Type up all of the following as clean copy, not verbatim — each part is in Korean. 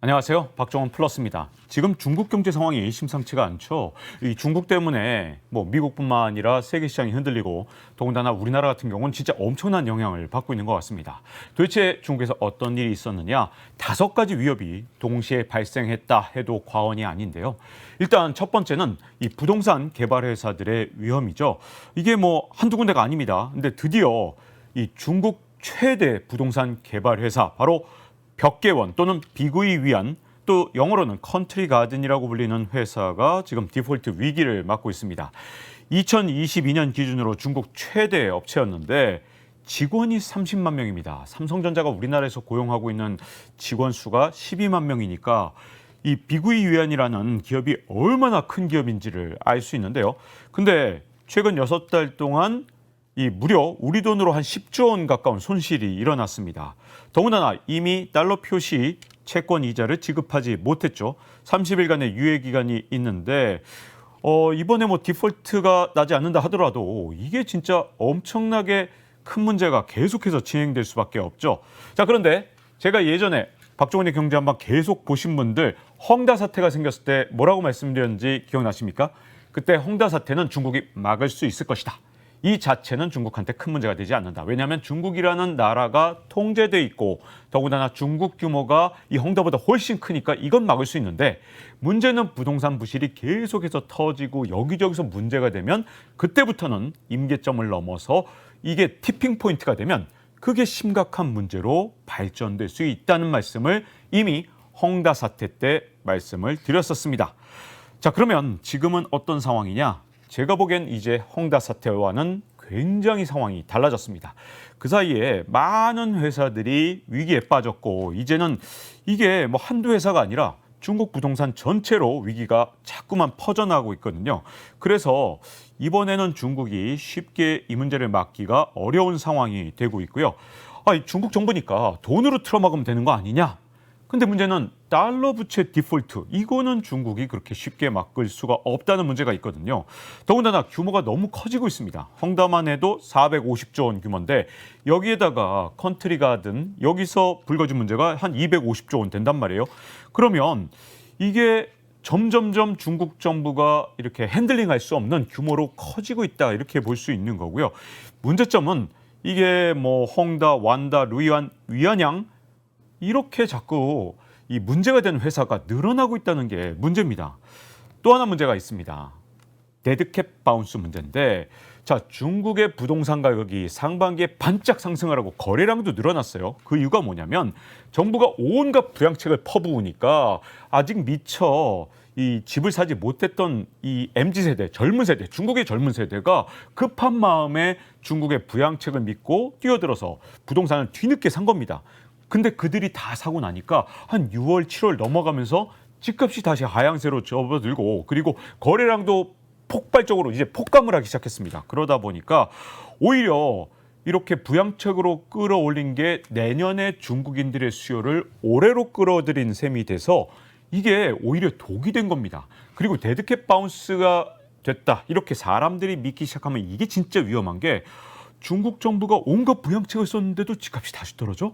안녕하세요. 박정원 플러스입니다. 지금 중국 경제 상황이 심상치가 않죠. 이 중국 때문에 미국뿐만 아니라 세계 시장이 흔들리고 더군다나 우리나라 같은 경우는 진짜 엄청난 영향을 받고 있는 것 같습니다. 도대체 중국에서 어떤 일이 있었느냐? 5가지 위협이 동시에 발생했다 해도 과언이 아닌데요. 일단 첫 번째는 이 부동산 개발 회사들의 위험이죠. 이게 한두 군데가 아닙니다. 근데 드디어 이 중국 최대 부동산 개발 회사 바로 벽계원 또는 비구이 위안 또 영어로는 컨트리 가든이라고 불리는 회사가 지금 디폴트 위기를 맞고 있습니다. 2022년 기준으로 중국 최대 업체였는데 직원이 30만 명입니다. 삼성전자가 우리나라에서 고용하고 있는 직원 수가 12만 명이니까 이 비구이 위안이라는 기업이 얼마나 큰 기업인지를 알 수 있는데요. 근데 최근 6달 동안 이 무려 우리 돈으로 한 10조 원 가까운 손실이 일어났습니다. 더군다나 이미 달러 표시 채권 이자를 지급하지 못했죠. 30일간의 유예 기간이 있는데 이번에 디폴트가 나지 않는다 하더라도 이게 진짜 엄청나게 큰 문제가 계속해서 진행될 수밖에 없죠. 자, 그런데 제가 예전에 박정원의 경제 한번 계속 보신 분들 헝다 사태가 생겼을 때 뭐라고 말씀드렸는지 기억나십니까? 그때 헝다 사태는 중국이 막을 수 있을 것이다. 이 자체는 중국한테 큰 문제가 되지 않는다. 왜냐하면 중국이라는 나라가 통제돼 있고 더군다나 중국 규모가 이 헝다보다 훨씬 크니까 이건 막을 수 있는데 문제는 부동산 부실이 계속해서 터지고 여기저기서 문제가 되면 그때부터는 임계점을 넘어서 이게 티핑 포인트가 되면 그게 심각한 문제로 발전될 수 있다는 말씀을 이미 헝다 사태 때 말씀을 드렸었습니다. 자, 그러면 지금은 어떤 상황이냐? 제가 보기엔 이제 헝다 사태와는 굉장히 상황이 달라졌습니다. 그 사이에 많은 회사들이 위기에 빠졌고 이제는 이게 한두 회사가 아니라 중국 부동산 전체로 위기가 자꾸만 퍼져나가고 있거든요. 그래서 이번에는 중국이 쉽게 이 문제를 막기가 어려운 상황이 되고 있고요. 중국 정부니까 돈으로 틀어막으면 되는 거 아니냐? 근데 문제는 달러 부채 디폴트, 이거는 중국이 그렇게 쉽게 막을 수가 없다는 문제가 있거든요. 더군다나 규모가 너무 커지고 있습니다. 헝다만 해도 450조 원 규모인데 여기에다가 컨트리 가든 여기서 불거진 문제가 한 250조 원 된단 말이에요. 그러면 이게 점점점 중국 정부가 이렇게 핸들링할 수 없는 규모로 커지고 있다 이렇게 볼 수 있는 거고요. 문제점은 이게 헝다, 완다, 루이완, 위안양 이렇게 자꾸 이 문제가 되는 회사가 늘어나고 있다는 게 문제입니다. 또 하나 문제가 있습니다. 데드캡 바운스 문제인데 자, 중국의 부동산 가격이 상반기에 반짝 상승을 하고 거래량도 늘어났어요. 그 이유가 뭐냐면 정부가 온갖 부양책을 퍼부으니까 아직 미처 이 집을 사지 못했던 이 MZ세대, 젊은 세대, 중국의 젊은 세대가 급한 마음에 중국의 부양책을 믿고 뛰어들어서 부동산을 뒤늦게 산 겁니다. 근데 그들이 다 사고 나니까 한 6월, 7월 넘어가면서 집값이 다시 하향세로 접어들고 그리고 거래량도 폭발적으로 이제 폭감을 하기 시작했습니다. 그러다 보니까 오히려 이렇게 부양책으로 끌어올린 게 내년에 중국인들의 수요를 올해로 끌어들인 셈이 돼서 이게 오히려 독이 된 겁니다. 그리고 데드캣 바운스가 됐다. 이렇게 사람들이 믿기 시작하면 이게 진짜 위험한 게 중국 정부가 온갖 부양책을 썼는데도 집값이 다시 떨어져?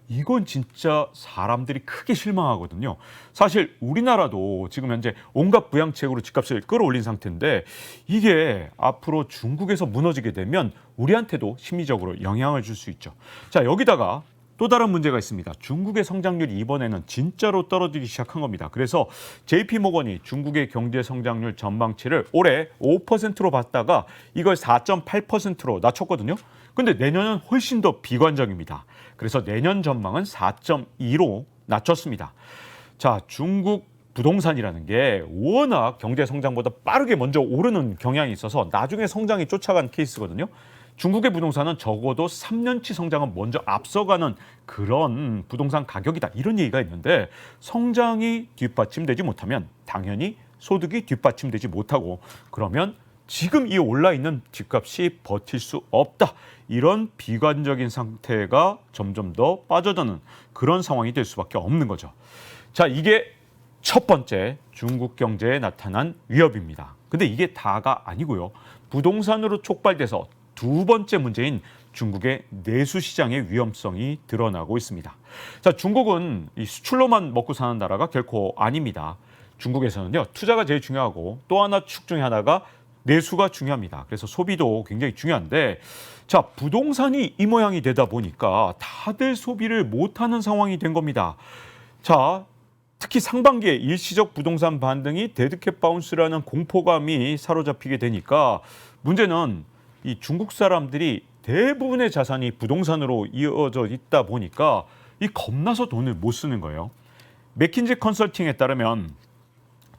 이건 진짜 사람들이 크게 실망하거든요. 사실 우리나라도 지금 현재 온갖 부양책으로 집값을 끌어올린 상태인데 이게 앞으로 중국에서 무너지게 되면 우리한테도 심리적으로 영향을 줄 수 있죠. 자, 여기다가 또 다른 문제가 있습니다. 중국의 성장률이 이번에는 진짜로 떨어지기 시작한 겁니다. 그래서 JP모건이 중국의 경제 성장률 전망치를 올해 5%로 봤다가 이걸 4.8%로 낮췄거든요. 근데 내년은 훨씬 더 비관적입니다. 그래서 내년 전망은 4.2로 낮췄습니다. 자, 중국 부동산이라는 게 워낙 경제 성장보다 빠르게 먼저 오르는 경향이 있어서 나중에 성장이 쫓아간 케이스거든요. 중국의 부동산은 적어도 3년치 성장은 먼저 앞서가는 그런 부동산 가격이다. 이런 얘기가 있는데 성장이 뒷받침되지 못하면 당연히 소득이 뒷받침되지 못하고 그러면 지금 이 올라있는 집값이 버틸 수 없다. 이런 비관적인 상태가 점점 더 빠져드는 그런 상황이 될 수밖에 없는 거죠. 자, 이게 첫 번째 중국 경제에 나타난 위협입니다. 근데 이게 다가 아니고요. 부동산으로 촉발돼서 두 번째 문제인 중국의 내수 시장의 위험성이 드러나고 있습니다. 자, 중국은 이 수출로만 먹고 사는 나라가 결코 아닙니다. 중국에서는요, 투자가 제일 중요하고 또 하나 축 중에 하나가 내수가 중요합니다. 그래서 소비도 굉장히 중요한데, 자, 부동산이 이 모양이 되다 보니까 다들 소비를 못하는 상황이 된 겁니다. 자, 특히 상반기에 일시적 부동산 반등이 데드캣 바운스라는 공포감이 사로잡히게 되니까 문제는 이 중국 사람들이 대부분의 자산이 부동산으로 이어져 있다 보니까 이 겁나서 돈을 못 쓰는 거예요. 맥킨지 컨설팅에 따르면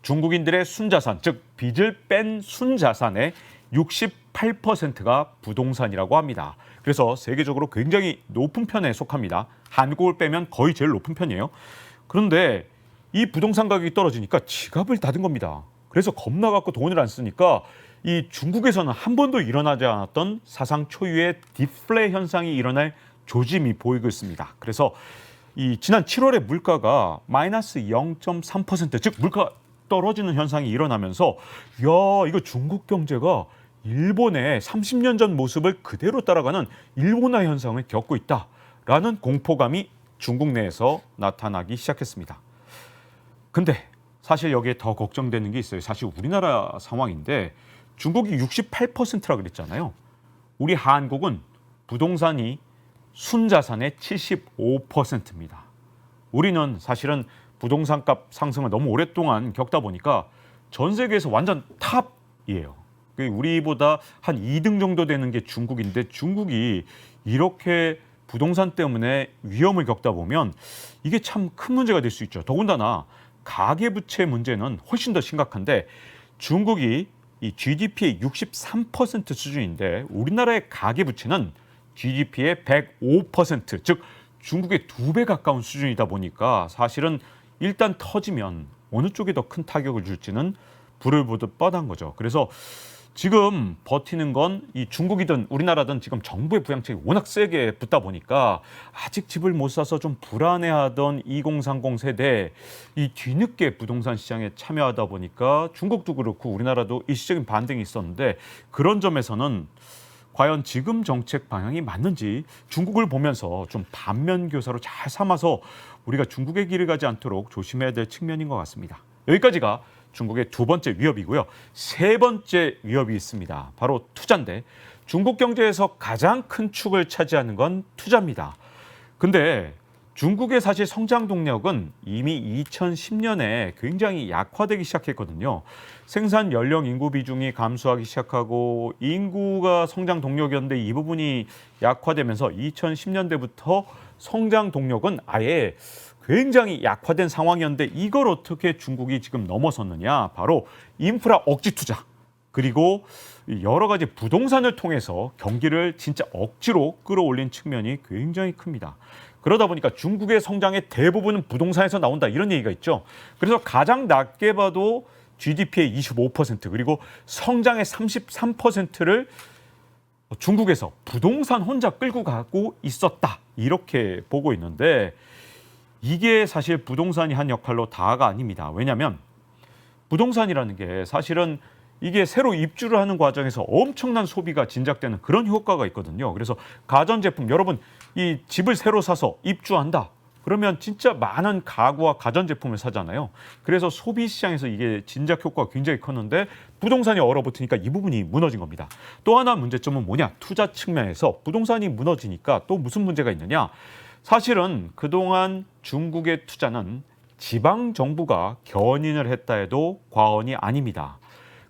중국인들의 순자산, 즉 빚을 뺀 순자산의 68%가 부동산이라고 합니다. 그래서 세계적으로 굉장히 높은 편에 속합니다. 한국을 빼면 거의 제일 높은 편이에요. 그런데 이 부동산 가격이 떨어지니까 지갑을 닫은 겁니다. 그래서 겁나 갖고 돈을 안 쓰니까 이 중국에서는 한 번도 일어나지 않았던 사상 초유의 디플레 현상이 일어날 조짐이 보이고 있습니다. 그래서 이 지난 7월에 물가가 마이너스 0.3%, 즉 물가 떨어지는 현상이 일어나면서 야, 이거 중국 경제가 일본의 30년 전 모습을 그대로 따라가는 일본화 현상을 겪고 있다라는 공포감이 중국 내에서 나타나기 시작했습니다. 근데 사실 여기에 더 걱정되는 게 있어요. 사실 우리나라 상황인데 중국이 68%라 그랬잖아요. 우리 한국은 부동산이 순자산의 75%입니다. 우리는 사실은 부동산값 상승을 너무 오랫동안 겪다 보니까 전 세계에서 완전 탑이에요. 우리보다 한 2등 정도 되는 게 중국인데 중국이 이렇게 부동산 때문에 위험을 겪다 보면 이게 참 큰 문제가 될 수 있죠. 더군다나 가계부채 문제는 훨씬 더 심각한데 중국이 이 GDP의 63% 수준인데 우리나라의 가계부채는 GDP의 105%, 즉 중국의 2배 가까운 수준이다 보니까 사실은 일단 터지면 어느 쪽에 더 큰 타격을 줄지는 불을 보듯 뻔한 거죠. 그래서 지금 버티는 건 이 중국이든 우리나라든 지금 정부의 부양책이 워낙 세게 붙다 보니까 아직 집을 못 사서 좀 불안해하던 2030 세대 이 뒤늦게 부동산 시장에 참여하다 보니까 중국도 그렇고 우리나라도 일시적인 반등이 있었는데 그런 점에서는 과연 지금 정책 방향이 맞는지 중국을 보면서 좀 반면 교사로 잘 삼아서 우리가 중국의 길을 가지 않도록 조심해야 될 측면인 것 같습니다. 여기까지가 중국의 두 번째 위협이고요. 세 번째 위협이 있습니다. 바로 투자인데 중국 경제에서 가장 큰 축을 차지하는 건 투자입니다. 근데 중국의 사실 성장 동력은 이미 2010년에 굉장히 약화되기 시작했거든요. 생산 연령 인구 비중이 감소하기 시작하고 인구가 성장 동력이었는데 이 부분이 약화되면서 2010년대부터 성장 동력은 아예 굉장히 약화된 상황이었는데 이걸 어떻게 중국이 지금 넘어섰느냐? 바로 인프라 억지 투자 그리고 여러 가지 부동산을 통해서 경기를 진짜 억지로 끌어올린 측면이 굉장히 큽니다. 그러다 보니까 중국의 성장의 대부분은 부동산에서 나온다 이런 얘기가 있죠. 그래서 가장 낮게 봐도 GDP의 25% 그리고 성장의 33%를 중국에서 부동산 혼자 끌고 가고 있었다 이렇게 보고 있는데 이게 사실 부동산이 한 역할로 다가 아닙니다. 왜냐하면 부동산이라는 게 사실은 이게 새로 입주를 하는 과정에서 엄청난 소비가 진작되는 그런 효과가 있거든요. 그래서 가전제품, 여러분 이 집을 새로 사서 입주한다. 그러면 진짜 많은 가구와 가전제품을 사잖아요. 그래서 소비 시장에서 이게 진작 효과가 굉장히 컸는데 부동산이 얼어붙으니까 이 부분이 무너진 겁니다. 또 하나 문제점은 뭐냐? 투자 측면에서 부동산이 무너지니까 또 무슨 문제가 있느냐? 사실은 그동안 중국의 투자는 지방 정부가 견인을 했다 해도 과언이 아닙니다.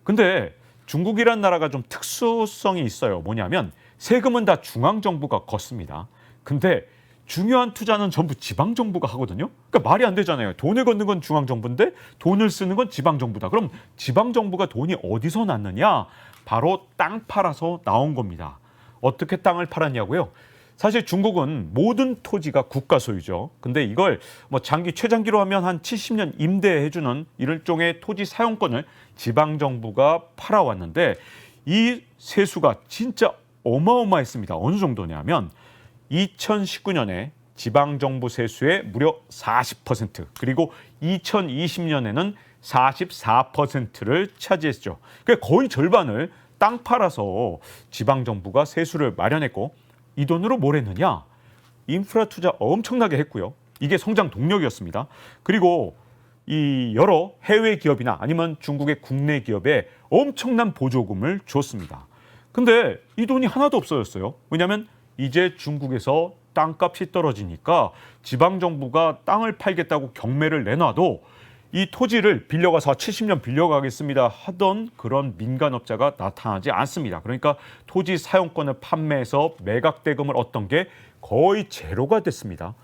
근데 중국이란 나라가 좀 특수성이 있어요. 뭐냐면 세금은 다 중앙정부가 걷습니다. 근데 중요한 투자는 전부 지방정부가 하거든요. 그러니까 말이 안 되잖아요. 돈을 걷는 건 중앙정부인데 돈을 쓰는 건 지방정부다. 그럼 지방정부가 돈이 어디서 났느냐? 바로 땅 팔아서 나온 겁니다. 어떻게 땅을 팔았냐고요? 사실 중국은 모든 토지가 국가 소유죠. 근데 이걸 뭐 최장기로 하면 한 70년 임대해주는 일종의 토지 사용권을 지방정부가 팔아왔는데 이 세수가 진짜 어마어마했습니다. 어느 정도냐면 2019년에 지방정부 세수의 무려 40% 그리고 2020년에는 44%를 차지했죠. 그러니까 거의 절반을 땅 팔아서 지방정부가 세수를 마련했고 이 돈으로 뭘 했느냐? 인프라 투자 엄청나게 했고요. 이게 성장 동력이었습니다. 그리고 이 여러 해외 기업이나 아니면 중국의 국내 기업에 엄청난 보조금을 줬습니다. 근데 이 돈이 하나도 없어졌어요. 왜냐하면 이제 중국에서 땅값이 떨어지니까 지방정부가 땅을 팔겠다고 경매를 내놔도 이 토지를 빌려가서 70년 빌려가겠습니다 하던 그런 민간업자가 나타나지 않습니다. 그러니까 토지 사용권을 판매해서 매각 대금을 얻던 게 거의 제로가 됐습니다.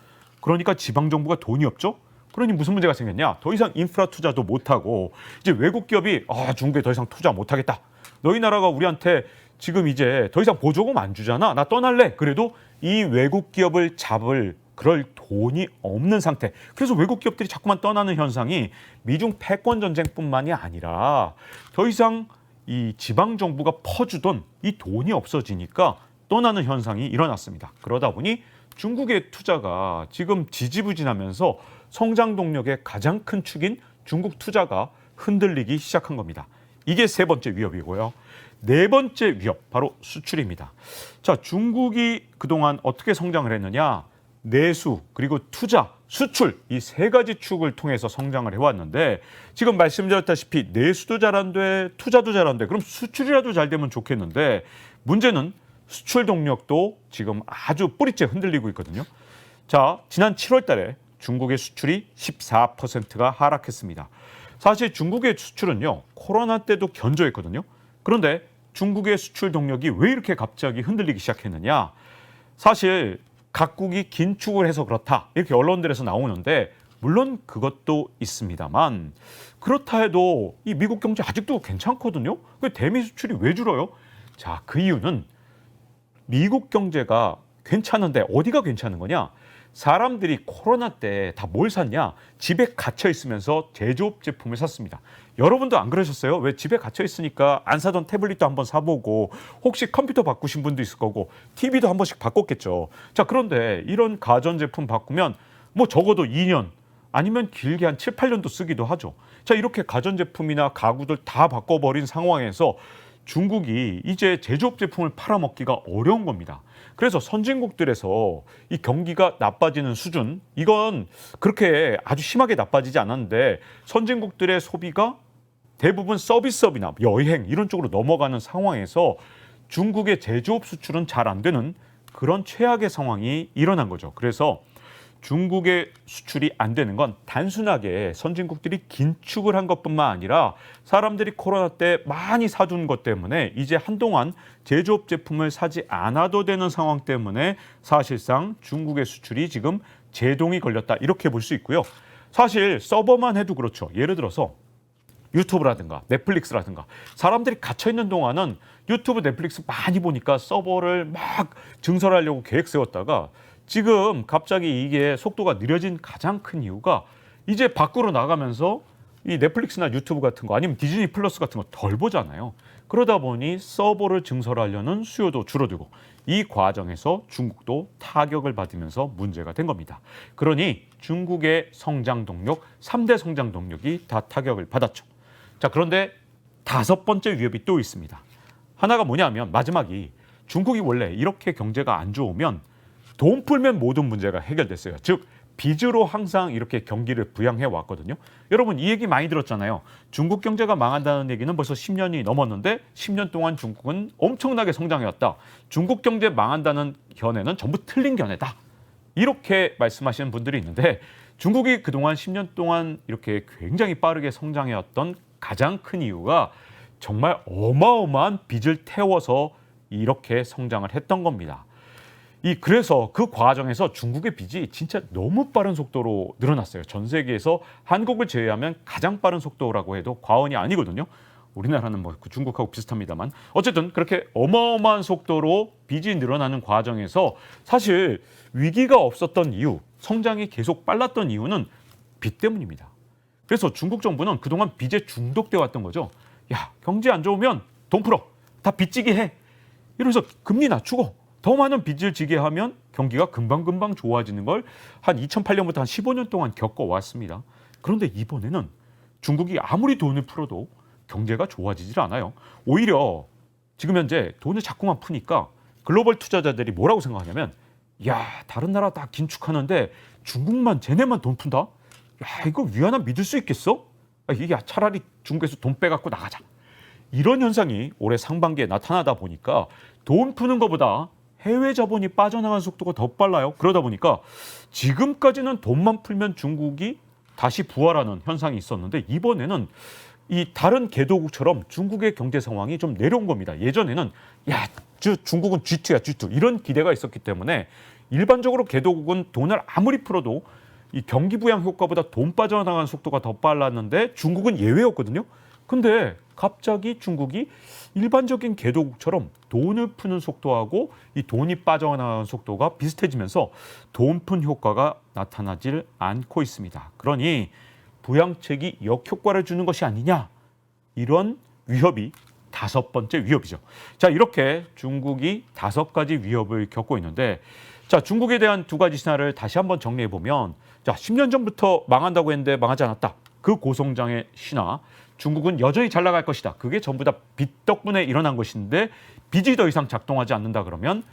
그러니까 지방정부가 돈이 없죠? 그러니 무슨 문제가 생겼냐? 더 이상 인프라 투자도 못하고 이제 외국 기업이 중국에 더 이상 투자 못하겠다. 너희 나라가 우리한테 지금 이제 더 이상 보조금 안 주잖아. 나 떠날래. 그래도 이 외국 기업을 잡을 그럴 돈이 없는 상태. 그래서 외국 기업들이 자꾸만 떠나는 현상이 미중 패권 전쟁뿐만이 아니라 더 이상 이 지방 정부가 퍼주던 이 돈이 없어지니까 떠나는 현상이 일어났습니다. 그러다 보니 중국의 투자가 지금 지지부진하면서 성장 동력의 가장 큰 축인 중국 투자가 흔들리기 시작한 겁니다. 이게 세 번째 위협이고요. 네 번째 위협, 바로 수출입니다. 자, 중국이 그동안 어떻게 성장을 했느냐? 내수, 그리고 투자, 수출 이 세 가지 축을 통해서 성장을 해왔는데 지금 말씀드렸다시피 내수도 잘 안 돼, 투자도 잘 안 돼. 그럼 수출이라도 잘 되면 좋겠는데 문제는 수출 동력도 지금 아주 뿌리째 흔들리고 있거든요. 자, 지난 7월 달에 중국의 수출이 14%가 하락했습니다. 사실 중국의 수출은요, 코로나 때도 견조했거든요. 그런데 중국의 수출 동력이 왜 이렇게 갑자기 흔들리기 시작했느냐? 사실 각국이 긴축을 해서 그렇다. 이렇게 언론들에서 나오는데 물론 그것도 있습니다만 그렇다 해도 이 미국 경제 아직도 괜찮거든요. 그 대미 수출이 왜 줄어요? 자, 그 이유는 미국 경제가 괜찮은데 어디가 괜찮은 거냐? 사람들이 코로나 때 다 뭘 샀냐? 집에 갇혀 있으면서 제조업 제품을 샀습니다. 여러분도 안 그러셨어요? 왜 집에 갇혀 있으니까 안 사던 태블릿도 한번 사보고 혹시 컴퓨터 바꾸신 분도 있을 거고 TV도 한 번씩 바꿨겠죠. 자, 그런데 이런 가전제품 바꾸면 뭐 적어도 2년 아니면 길게 한 7, 8년도 쓰기도 하죠. 자, 이렇게 가전제품이나 가구들 다 바꿔버린 상황에서 중국이 이제 제조업 제품을 팔아먹기가 어려운 겁니다. 그래서 선진국들에서 이 경기가 나빠지는 수준, 이건 그렇게 아주 심하게 나빠지지 않았는데 선진국들의 소비가 대부분 서비스업이나 여행 이런 쪽으로 넘어가는 상황에서 중국의 제조업 수출은 잘 안 되는 그런 최악의 상황이 일어난 거죠. 그래서 중국의 수출이 안 되는 건 단순하게 선진국들이 긴축을 한 것뿐만 아니라 사람들이 코로나 때 많이 사둔 것 때문에 이제 한동안 제조업 제품을 사지 않아도 되는 상황 때문에 사실상 중국의 수출이 지금 제동이 걸렸다 이렇게 볼 수 있고요. 사실 서버만 해도 그렇죠. 예를 들어서 유튜브라든가 넷플릭스라든가 사람들이 갇혀있는 동안은 유튜브, 넷플릭스 많이 보니까 서버를 막 증설하려고 계획 세웠다가 지금 갑자기 이게 속도가 느려진 가장 큰 이유가 이제 밖으로 나가면서 이 넷플릭스나 유튜브 같은 거 아니면 디즈니 플러스 같은 거 덜 보잖아요. 그러다 보니 서버를 증설하려는 수요도 줄어들고 이 과정에서 중국도 타격을 받으면서 문제가 된 겁니다. 그러니 중국의 성장 동력, 3대 성장 동력이 다 타격을 받았죠. 자, 그런데 다섯 번째 위협이 또 있습니다. 하나가 뭐냐면 마지막이 중국이 원래 이렇게 경제가 안 좋으면 돈 풀면 모든 문제가 해결됐어요. 즉 빚으로 항상 이렇게 경기를 부양해 왔거든요. 여러분 이 얘기 많이 들었잖아요. 중국 경제가 망한다는 얘기는 벌써 10년이 넘었는데 10년 동안 중국은 엄청나게 성장해왔다. 중국 경제 망한다는 견해는 전부 틀린 견해다. 이렇게 말씀하시는 분들이 있는데 중국이 그동안 10년 동안 이렇게 굉장히 빠르게 성장해왔던 가장 큰 이유가 정말 어마어마한 빚을 태워서 이렇게 성장을 했던 겁니다. 그래서 그 과정에서 중국의 빚이 진짜 너무 빠른 속도로 늘어났어요. 전 세계에서 한국을 제외하면 가장 빠른 속도라고 해도 과언이 아니거든요. 우리나라는 뭐 중국하고 비슷합니다만 어쨌든 그렇게 어마어마한 속도로 빚이 늘어나는 과정에서 사실 위기가 없었던 이유, 성장이 계속 빨랐던 이유는 빚 때문입니다. 그래서 중국 정부는 그동안 빚에 중독되어 왔던 거죠. 야, 경제 안 좋으면 돈 풀어. 다 빚지게 해. 이러면서 금리 낮추고 더 많은 빚을 지게 하면 경기가 금방금방 좋아지는 걸 한 2008년부터 한 15년 동안 겪어왔습니다. 그런데 이번에는 중국이 아무리 돈을 풀어도 경제가 좋아지질 않아요. 오히려 지금 현재 돈을 자꾸만 푸니까 글로벌 투자자들이 뭐라고 생각하냐면 야, 다른 나라 다 긴축하는데 중국만 쟤네만 돈 푼다? 야, 이거 위안화 믿을 수 있겠어? 이게 차라리 중국에서 돈 빼갖고 나가자. 이런 현상이 올해 상반기에 나타나다 보니까 돈 푸는 것보다 해외 자본이 빠져나가는 속도가 더 빨라요. 그러다 보니까 지금까지는 돈만 풀면 중국이 다시 부활하는 현상이 있었는데 이번에는 이 다른 개도국처럼 중국의 경제 상황이 좀 내려온 겁니다. 예전에는 야, 중국은 G2야, G2 이런 기대가 있었기 때문에 일반적으로 개도국은 돈을 아무리 풀어도 이 경기 부양 효과보다 돈 빠져나가는 속도가 더 빨랐는데 중국은 예외였거든요. 근데 갑자기 중국이 일반적인 개도국처럼 돈을 푸는 속도하고 이 돈이 빠져나가는 속도가 비슷해지면서 돈 푼 효과가 나타나질 않고 있습니다. 그러니 부양책이 역효과를 주는 것이 아니냐, 이런 위협이 다섯 번째 위협이죠. 자, 이렇게 중국이 5가지 위협을 겪고 있는데, 자, 중국에 대한 2가지 신화를 다시 한번 정리해 보면, 자, 10년 전부터 망한다고 했는데 망하지 않았다. 그 고성장의 신화. 중국은 여전히 잘 나갈 것이다. 그게 전부 다 빚 덕분에 일어난 것인데 빚이 더 이상 작동하지 않는다 그러면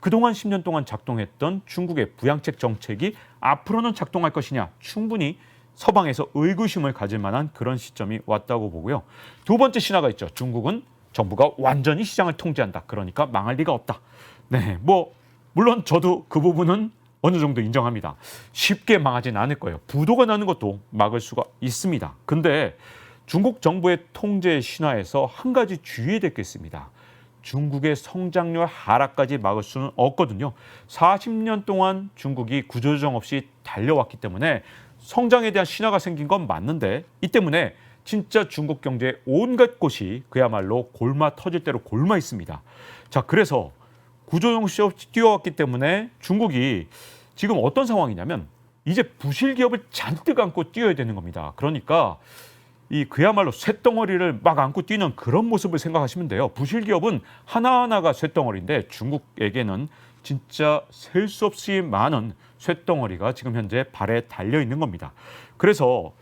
그동안 10년 동안 작동했던 중국의 부양책 정책이 앞으로는 작동할 것이냐, 충분히 서방에서 의구심을 가질 만한 그런 시점이 왔다고 보고요. 2번째 신화가 있죠. 중국은 정부가 완전히 시장을 통제한다. 그러니까 망할 리가 없다. 네, 물론 저도 그 부분은 어느 정도 인정합니다. 쉽게 망하진 않을 거예요. 부도가 나는 것도 막을 수가 있습니다. 근데 중국 정부의 통제 신화에서 한 가지 주의해야 될 게 있습니다. 중국의 성장률 하락까지 막을 수는 없거든요. 40년 동안 중국이 구조조정 없이 달려왔기 때문에 성장에 대한 신화가 생긴 건 맞는데, 이 때문에 진짜 중국 경제의 온갖 곳이 그야말로 골마 터질 대로 골마 있습니다. 자, 그래서 구조조정 없이 뛰어왔기 때문에 중국이 지금 어떤 상황이냐면 이제 부실 기업을 잔뜩 안고 뛰어야 되는 겁니다. 그러니까 이 그야말로 쇳덩어리를 막 안고 뛰는 그런 모습을 생각하시면 돼요. 부실 기업은 하나하나가 쇳덩어리인데 중국에게는 진짜 셀 수 없이 많은 쇳덩어리가 지금 현재 발에 달려 있는 겁니다. 그래서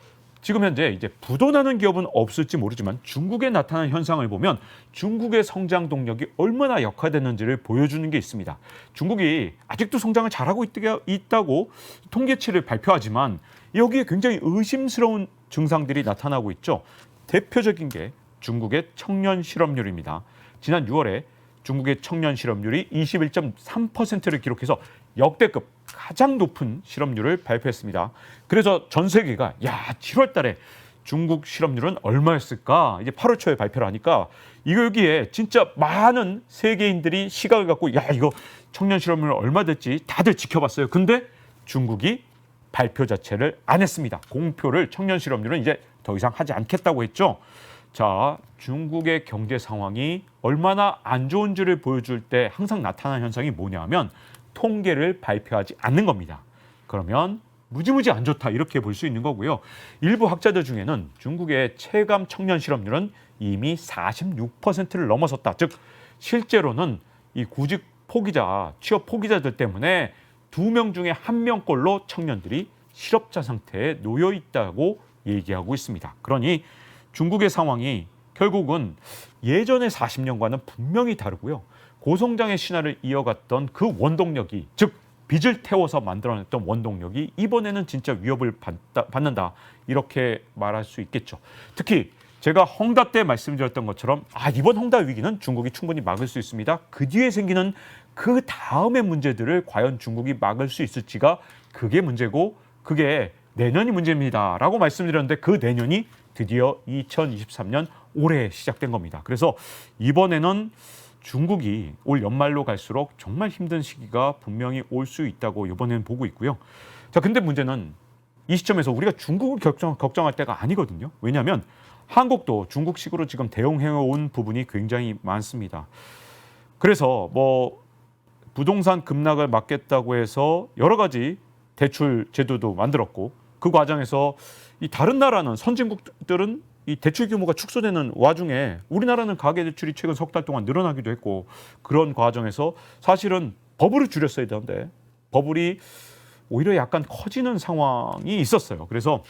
지금 현재 이제 부도나는 기업은 없을지 모르지만 중국에 나타난 현상을 보면 중국의 성장 동력이 얼마나 역화됐는지를 보여주는 게 있습니다. 중국이 아직도 성장을 잘하고 있다고 통계치를 발표하지만 여기에 굉장히 의심스러운 증상들이 나타나고 있죠. 대표적인 게 중국의 청년 실업률입니다. 지난 6월에 중국의 청년 실업률이 21.3%를 기록해서 역대급 가장 높은 실업률을 발표했습니다. 그래서 전 세계가 7월 달에 중국 실업률은 얼마였을까? 이제 8월 초에 발표를 하니까 여기에 진짜 많은 세계인들이 시각을 갖고 이거 청년 실업률 얼마 됐지? 다들 지켜봤어요. 근데 중국이 발표 자체를 안 했습니다. 공표를 청년 실업률은 이제 더 이상 하지 않겠다고 했죠. 자, 중국의 경제 상황이 얼마나 안 좋은지를 보여줄 때 항상 나타나는 현상이 뭐냐면 통계를 발표하지 않는 겁니다. 그러면 무지무지 안 좋다 이렇게 볼 수 있는 거고요. 일부 학자들 중에는 중국의 체감 청년 실업률은 이미 46%를 넘어섰다. 즉 실제로는 이 구직 포기자, 취업 포기자들 때문에 2명 중에 1명꼴로 청년들이 실업자 상태에 놓여 있다고 얘기하고 있습니다. 그러니 중국의 상황이 결국은 예전의 40년과는 분명히 다르고요. 고성장의 신화를 이어갔던 그 원동력이, 즉 빚을 태워서 만들어냈던 원동력이 이번에는 진짜 위협을 받는다 이렇게 말할 수 있겠죠. 특히 제가 헝다 때 말씀드렸던 것처럼 이번 헝다 위기는 중국이 충분히 막을 수 있습니다. 그 뒤에 생기는 그 다음의 문제들을 과연 중국이 막을 수 있을지가 그게 문제고 그게 내년이 문제입니다 라고 말씀드렸는데 그 내년이 드디어 2023년 올해 시작된 겁니다. 그래서 이번에는 중국이 올 연말로 갈수록 정말 힘든 시기가 분명히 올 수 있다고 이번에는 보고 있고요. 자, 근데 문제는 이 시점에서 우리가 중국을 걱정할 때가 아니거든요. 왜냐하면 한국도 중국식으로 지금 대응해온 부분이 굉장히 많습니다. 그래서 부동산 급락을 막겠다고 해서 여러 가지 대출 제도도 만들었고 그 과정에서 이 다른 나라는 선진국들은 이 대출 규모가 축소되는 와중에 우리나라는 가계대출이 최근 석 달 동안 늘어나기도 했고 그런 과정에서 사실은 버블을 줄였어야 되는데 버블이 오히려 약간 커지는 상황이 있었어요. 그래서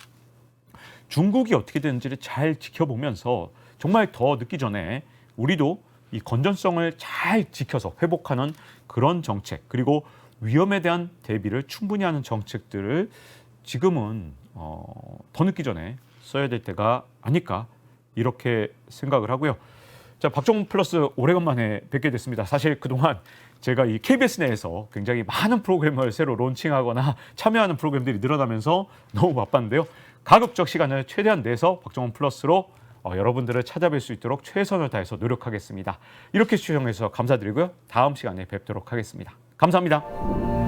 중국이 어떻게 되는지를 잘 지켜보면서 정말 더 늦기 전에 우리도 이 건전성을 잘 지켜서 회복하는 그런 정책, 그리고 위험에 대한 대비를 충분히 하는 정책들을 지금은 더 늦기 전에 써야 될 때가 아닐까 이렇게 생각을 하고요. 자, 박정훈 플러스 오래간만에 뵙게 됐습니다. 사실 그동안 제가 이 KBS 내에서 굉장히 많은 프로그램을 새로 론칭하거나 참여하는 프로그램들이 늘어나면서 너무 바빴는데요. 가급적 시간을 최대한 내서 박정훈 플러스로 여러분들을 찾아뵐 수 있도록 최선을 다해서 노력하겠습니다. 이렇게 시청해 주셔서 감사드리고요. 다음 시간에 뵙도록 하겠습니다. 감사합니다.